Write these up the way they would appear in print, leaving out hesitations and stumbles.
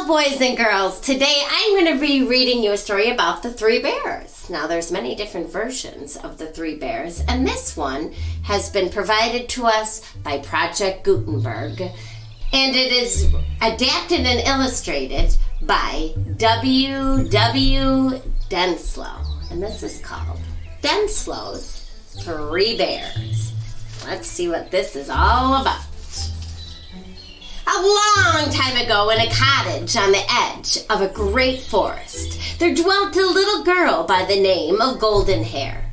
Hello, boys and girls. Today I'm going to be reading you a story about the three bears. Now, there's many different versions of the three bears, and this one has been provided to us by Project Gutenberg, and it is adapted and illustrated by W. Denslow, and this is called Denslow's Three Bears. Let's see what this is all about. A long time ago, in a cottage on the edge of a great forest, there dwelt a little girl by the name of Golden Hair.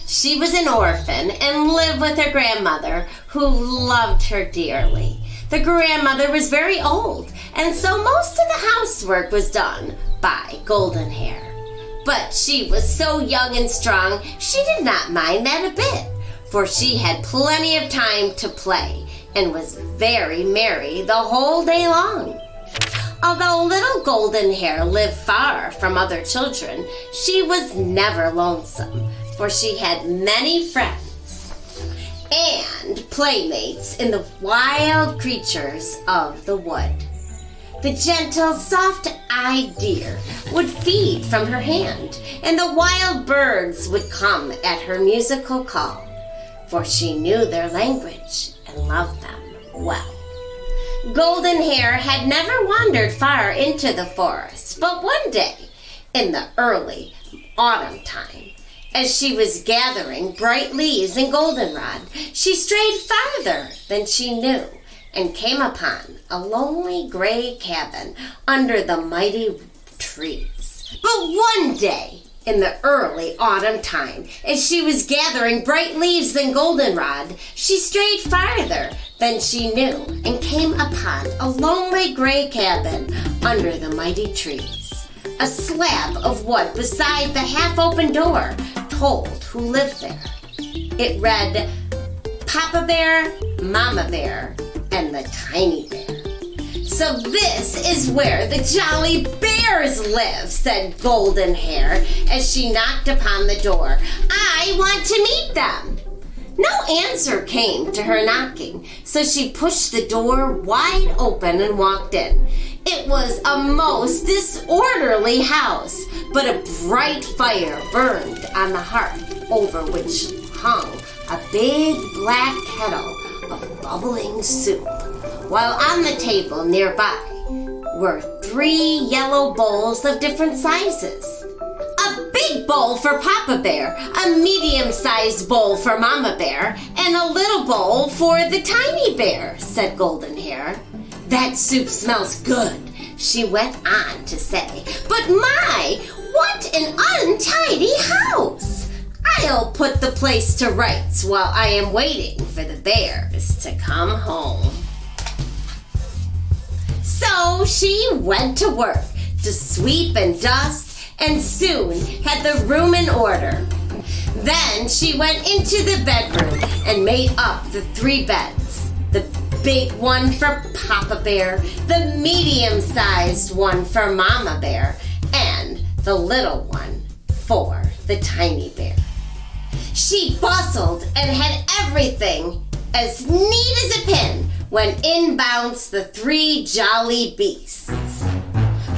She was an orphan and lived with her grandmother, who loved her dearly. The grandmother was very old, and so most of the housework was done by Golden Hair. But she was so young and strong, she did not mind that a bit, for she had plenty of time to play and was very merry the whole day long. Although little Golden Hair lived far from other children, she was never lonesome, for she had many friends and playmates in the wild creatures of the wood. The gentle, soft-eyed deer would feed from her hand, and the wild birds would come at her musical call, for she knew their language and loved them well. Golden Hair had never wandered far into the forest, but one day, in the early autumn time, as she was gathering bright leaves and goldenrod, she strayed farther than she knew and came upon a lonely gray cabin under the mighty trees. But one day, in the early autumn time, as she was gathering bright leaves and goldenrod, she strayed farther than she knew and came upon a lonely gray cabin under the mighty trees. A slab of wood beside the half-open door told who lived there. It read, Papa Bear, Mama Bear, and the Tiny Bear. So this is where the jolly bears live, said Golden Hair as she knocked upon the door. I want to meet them. No answer came to her knocking, so she pushed the door wide open and walked in. It was a most disorderly house, but a bright fire burned on the hearth, over which hung a big black kettle of bubbling soup, while on the table nearby were 3 yellow bowls of different sizes. A big bowl for Papa Bear, a medium-sized bowl for Mama Bear, and a little bowl for the Tiny Bear, said Golden Hair. That soup smells good, she went on to say. But my, what an untidy house! I'll put the place to rights while I am waiting for the bears to come home. So she went to work to sweep and dust, and soon had the room in order. Then she went into the bedroom and made up the 3 beds. The big one for Papa Bear, the medium-sized one for Mama Bear, and the little one for the Tiny Bear. She bustled and had everything as neat as a pin when in bounced the 3 jolly beasts.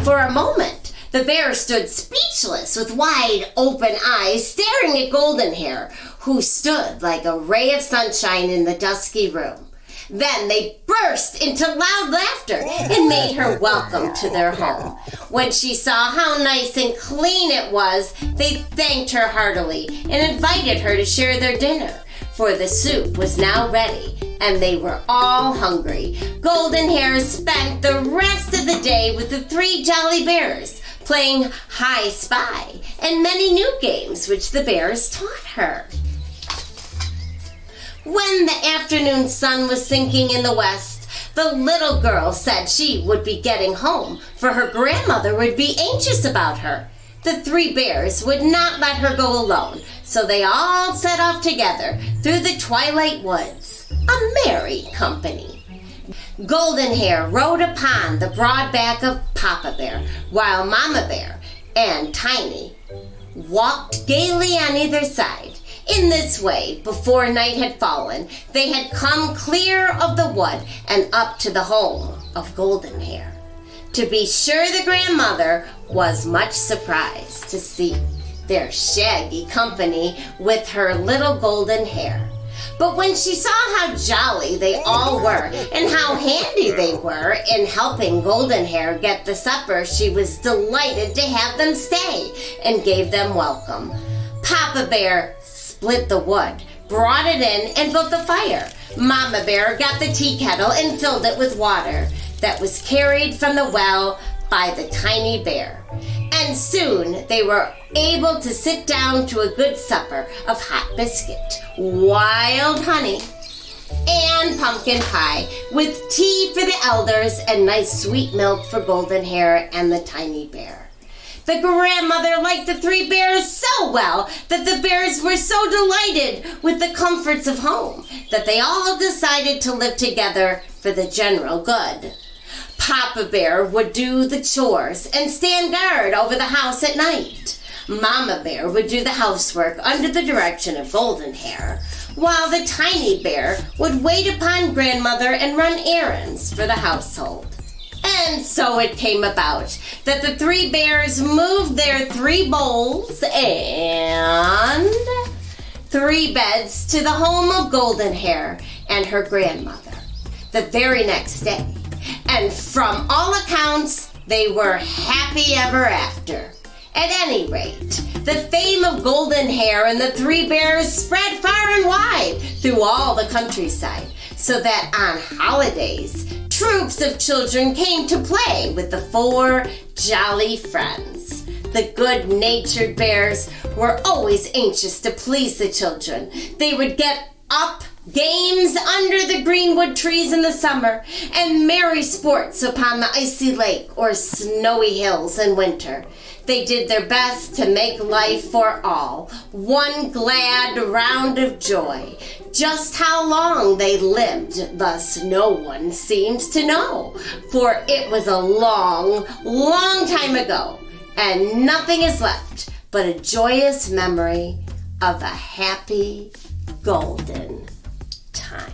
For a moment, the bear stood speechless with wide open eyes staring at Golden Hair, who stood like a ray of sunshine in the dusky room. Then they burst into loud laughter and made her welcome to their home. When she saw how nice and clean it was, they thanked her heartily and invited her to share their dinner, for the soup was now ready and they were all hungry. Golden Hair spent the rest of the day with the 3 jolly bears, playing Hi Spy and many new games which the bears taught her. When the afternoon sun was sinking in the west, the little girl said she would be getting home, for her grandmother would be anxious about her. The 3 bears would not let her go alone, so they all set off together through the twilight woods, a merry company. Golden Hair rode upon the broad back of Papa Bear, while Mama Bear and Tiny walked gaily on either side. In this way, before night had fallen, they had come clear of the wood and up to the home of Golden Hair. To be sure, the grandmother was much surprised to see their shaggy company with her little golden hair. But when she saw how jolly they all were and how handy they were in helping Golden Hair get the supper, she was delighted to have them stay and gave them welcome. Papa Bear split the wood, brought it in, and built the fire. Mama Bear got the tea kettle and filled it with water that was carried from the well by the tiny bear. And soon they were able to sit down to a good supper of hot biscuit, wild honey, and pumpkin pie, with tea for the elders and nice sweet milk for Golden Hair and the tiny bear. The grandmother liked the three bears so well that the bears were so delighted with the comforts of home that they all decided to live together for the general good. Papa Bear would do the chores and stand guard over the house at night. Mama Bear would do the housework under the direction of Golden Hair, while the tiny bear would wait upon grandmother and run errands for the household. And so it came about that the three bears moved their 3 bowls and 3 beds to the home of Golden Hair and her grandmother the very next day. And from all accounts, they were happy ever after. At any rate, the fame of Golden Hair and the 3 bears spread far and wide through all the countryside, so that on holidays, troops of children came to play with the 4 jolly friends. The good-natured bears were always anxious to please the children. They would get up games under the greenwood trees in the summer, and merry sports upon the icy lake or snowy hills in winter. They did their best to make life for all one glad round of joy. Just how long they lived, thus no one seems to know, for it was a long, long time ago, and nothing is left but a joyous memory of a happy golden time.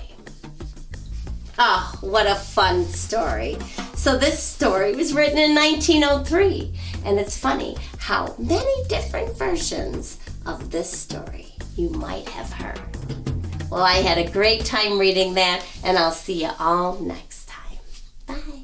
Oh, what a fun story. So this story was written in 1903, and it's funny how many different versions of this story you might have heard. Well, I had a great time reading that, and I'll see you all next time. Bye.